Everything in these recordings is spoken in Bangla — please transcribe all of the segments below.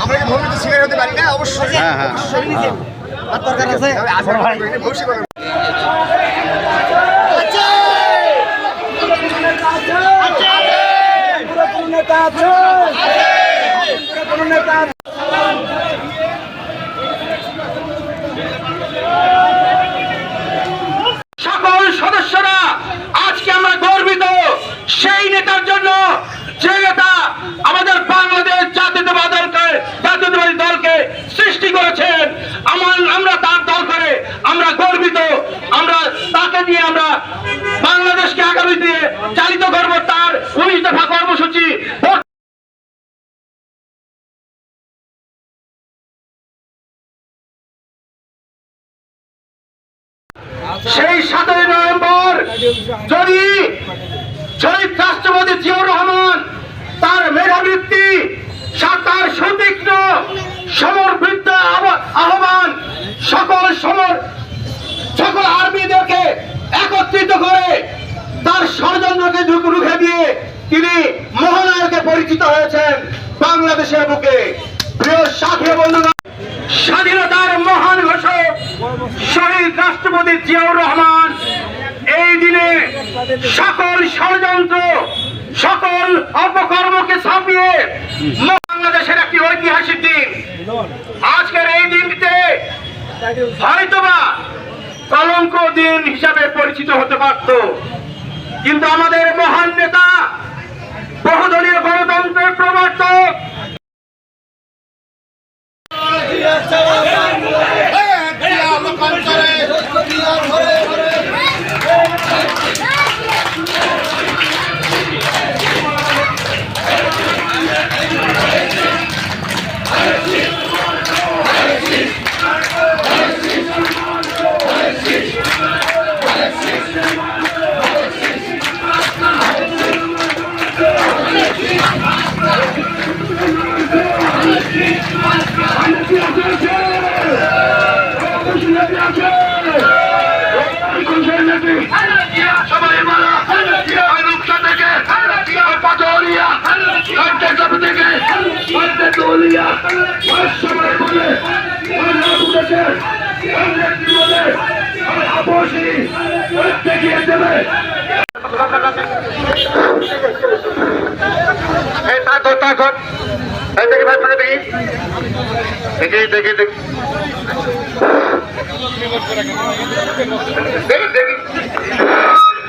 আপনাকে ভবিষ্যতে সিনিয়র হতে পারি না অবশ্যই। হ্যাঁ হ্যাঁ আর দরকার আছে ভবিষ্যৎ সকল সদস্যরা আজকে আমরা গর্বিত সেই নেতার জন্য যে নেতা আমাদের বাংলাদেশ জাতীয়তাবাদী দলকে সৃষ্টি করেছেন। আমরা তার দল করে আমরা গর্বিত। আমরা তাকে নিয়ে আমরা বাংলাদেশকে আগামী দিনে চালিত করব। তার 19 দফা কর্মসূচি সেই 7 নভেম্বর যদি শহীদ রাষ্ট্রপতি জিয়াউর রহমান তার মেধাবৃত্তি তার সুতীক্ষ্ণ সমরবৃত্ত আহ্বান সকল আর্মিদেরকে একত্রিত করে তার ষড়যন্ত্রকে রুখে দিয়ে তিনি মহানায়কে পরিচিত হয়েছেন বাংলাদেশের বুকে। প্রিয় সাথী বন্ধুগণ, স্বাধীনতার মহান ঘোষক শহীদ রাষ্ট্রপতি জিয়াউর রহমান এই দিনে সকল ষড়যন্ত্র সকল অপকর্মকে ছাপিয়ে বাংলাদেশের একটি ঐতিহাসিক দিন। আজকের এই দিনটিতে হয়তোবা কলঙ্ক দিন হিসাবে পরিচিত হতে পারত, কিন্তু আমাদের মহান নেতা বহুদলীয় গণতন্ত্রের প্রবর্তক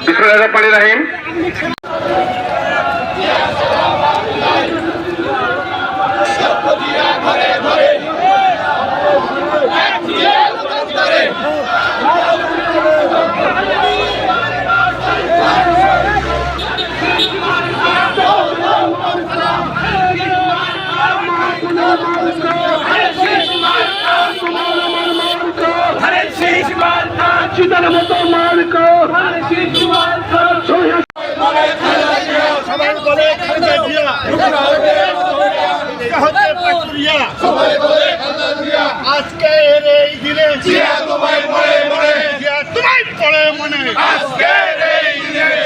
বিসমিল্লাহির আজকের এই দিনে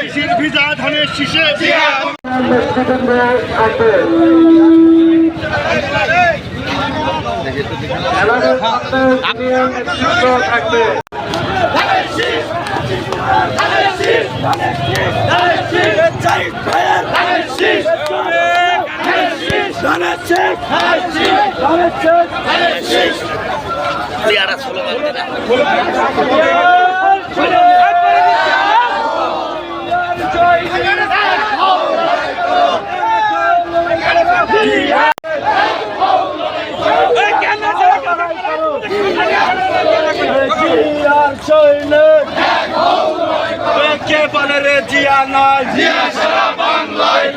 শিশির ভিজা ধানের শীষে জিয়া নাই জিয়া সারা বাংলায়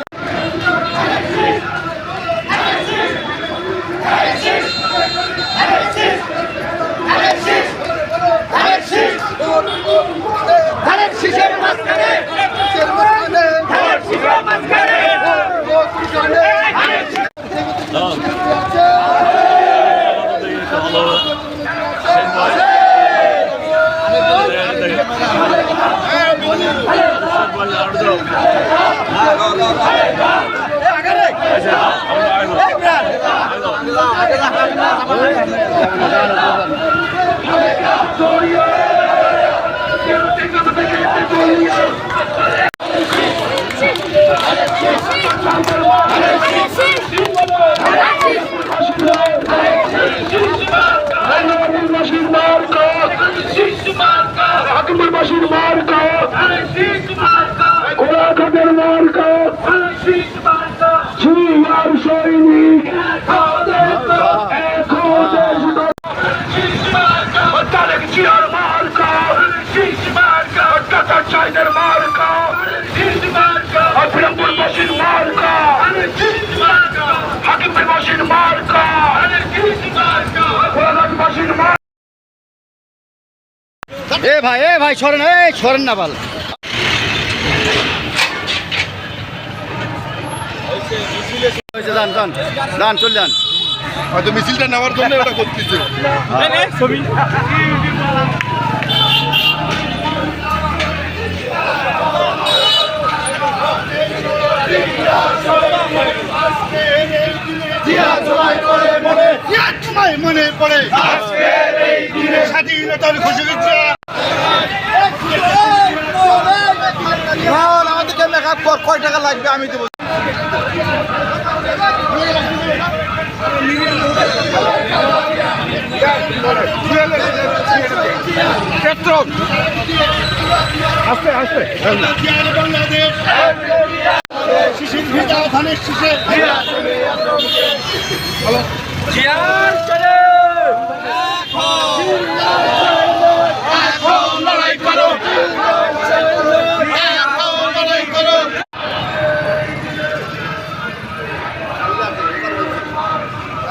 এ ভাই সরেন, সরেন না বাল। যান চল যান, হয়তো মিছিলটা নেওয়ার জন্য ওটা করতেছে। মনে পড়ে স্বাধীনতার ঘোষণা আমাদেরকে মেকআপ কর, কয় টাকা লাগবে আমি দেবো। আস্তে আস্তে বাংলাদেশ শিশির ভিজা ধানের শীষে লড়াই করো, লড়াই করো।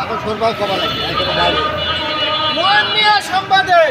এখন সরকার কবা লাগে সংবাদে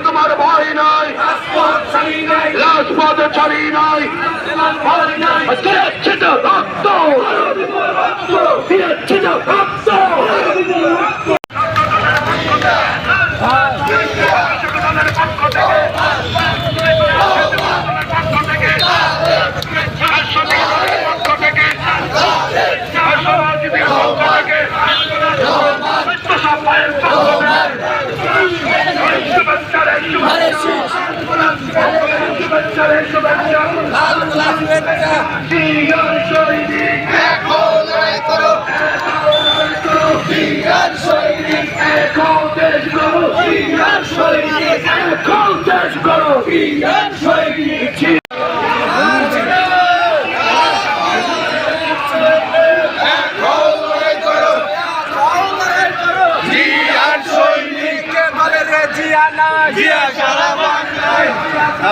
তোমার ভয় নাই, রাজপথ ছাড়ি নাই, রক্ত রক্ত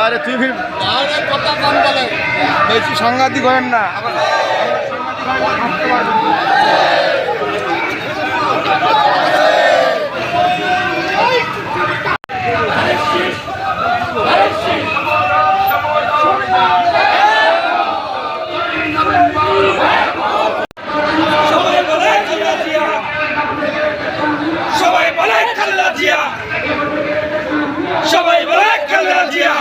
আরে তুই কথা কম বলে, বেশি সাংঘাতিক করেন না। সবাই বলে খালেদা জিয়া, সবাই বলে খালেদা জিয়া।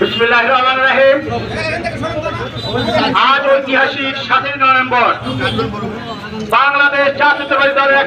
বিসমিল্লাহির রহমানির রহিম। আজ ঐতিহাসিক 7 নভেম্বর বাংলাদেশ জাতীয়তাবাদী দলের